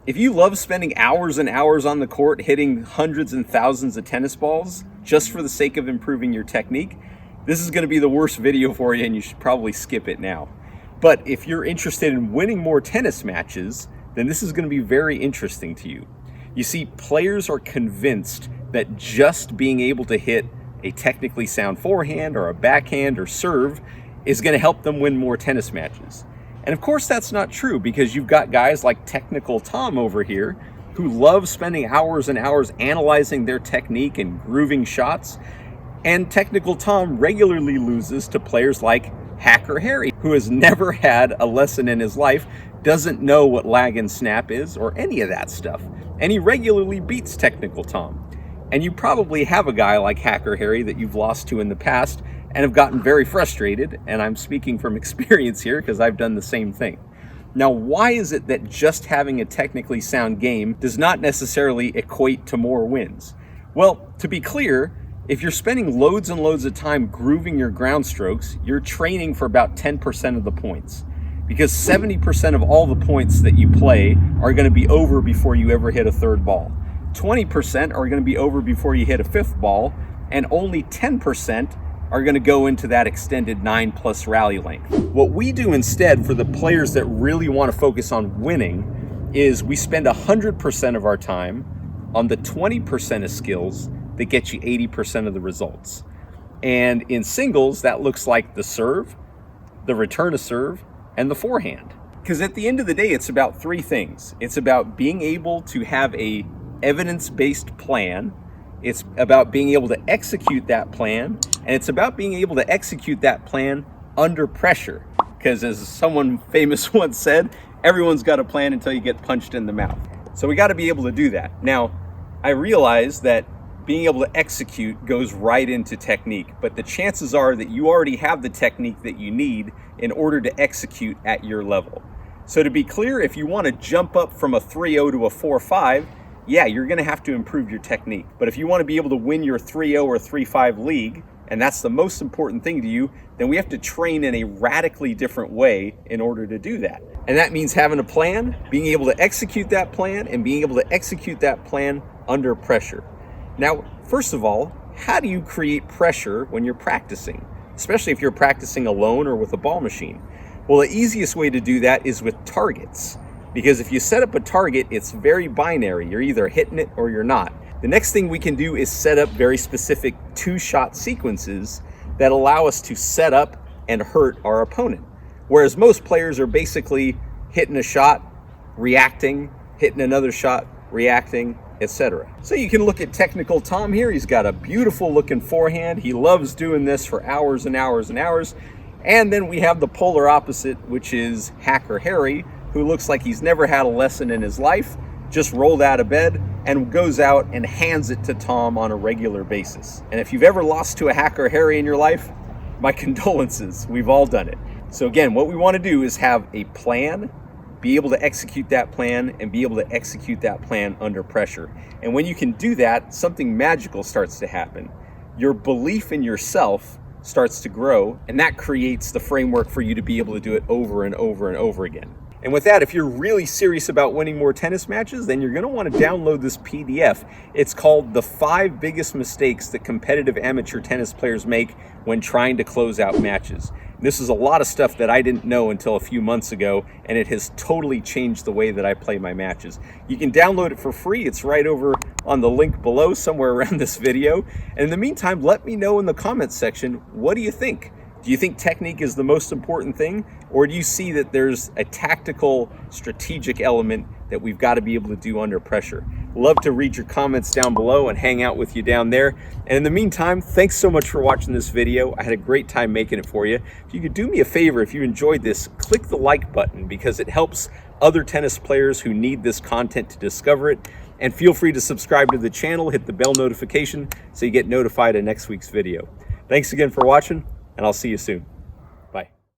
If you love spending hours and hours on the court hitting hundreds and thousands of tennis balls just for the sake of improving your technique, this is going to be the worst video for you and you should probably skip it now. But if you're interested in winning more tennis matches, then this is going to be very interesting to you. You see, players are convinced that just being able to hit a technically sound forehand or a backhand or serve is going to help them win more tennis matches. And of course that's not true, because you've got guys like Technical Tom over here who love spending hours and hours analyzing their technique and grooving shots. And Technical Tom regularly loses to players like Hacker Harry, who has never had a lesson in his life, doesn't know what lag and snap is or any of that stuff. And he regularly beats Technical Tom. And you probably have a guy like Hacker Harry that you've lost to in the past and have gotten very frustrated, and I'm speaking from experience here because I've done the same thing. Now, why is it that just having a technically sound game does not necessarily equate to more wins? Well, to be clear, if you're spending loads and loads of time grooving your ground strokes, you're training for about 10% of the points, because 70% of all the points that you play are going to be over before you ever hit a third ball. 20% are going to be over before you hit a fifth ball, and only 10% are going to go into that extended 9+ rally length. What we do instead for the players that really want to focus on winning is we spend 100% of our time on the 20% of skills that get you 80% of the results. And in singles, that looks like the serve, the return to serve, and the forehand. Because at the end of the day, it's about three things. It's about being able to have a evidence-based plan. It's about being able to execute that plan, and it's about being able to execute that plan under pressure. Because as someone famous once said, everyone's got a plan until you get punched in the mouth. So we got to be able to do that. Now, I realize that being able to execute goes right into technique, but the chances are that you already have the technique that you need in order to execute at your level. So to be clear, if you want to jump up from a 3-0 to a 4-5, yeah, you're going to have to improve your technique. But if you want to be able to win your 3-0 or 3-5 league, and that's the most important thing to you, then we have to train in a radically different way in order to do that. And that means having a plan, being able to execute that plan, and being able to execute that plan under pressure. Now, first of all, how do you create pressure when you're practicing, especially if you're practicing alone or with a ball machine? Well, the easiest way to do that is with targets. Because if you set up a target, it's very binary. You're either hitting it or you're not. The next thing we can do is set up very specific 2-shot sequences that allow us to set up and hurt our opponent. Whereas most players are basically hitting a shot, reacting, hitting another shot, reacting, etc. So you can look at Technical Tom here. He's got a beautiful looking forehand. He loves doing this for hours and hours and hours. And then we have the polar opposite, which is Hacker Harry, who looks like he's never had a lesson in his life, just rolled out of bed and goes out and hands it to Tom on a regular basis. And if you've ever lost to a Hacker Harry in your life, my condolences, we've all done it. So again, what we want to do is have a plan, be able to execute that plan, and be able to execute that plan under pressure. And when you can do that, something magical starts to happen. Your belief in yourself starts to grow, and that creates the framework for you to be able to do it over and over and over again. And with that, if you're really serious about winning more tennis matches, then you're going to want to download this PDF. It's called The 5 Biggest Mistakes That Competitive Amateur Tennis Players Make When Trying to Close Out Matches. This is a lot of stuff that I didn't know until a few months ago, and it has totally changed the way that I play my matches. You can download it for free. It's right over on the link below, somewhere around this video. And in the meantime, let me know in the comments section, what do you think? Do you think technique is the most important thing? Or do you see that there's a tactical, strategic element that we've got to be able to do under pressure? Love to read your comments down below and hang out with you down there. And in the meantime, thanks so much for watching this video. I had a great time making it for you. If you could do me a favor, if you enjoyed this, click the like button, because it helps other tennis players who need this content to discover it. And feel free to subscribe to the channel, hit the bell notification so you get notified of next week's video. Thanks again for watching, and I'll see you soon.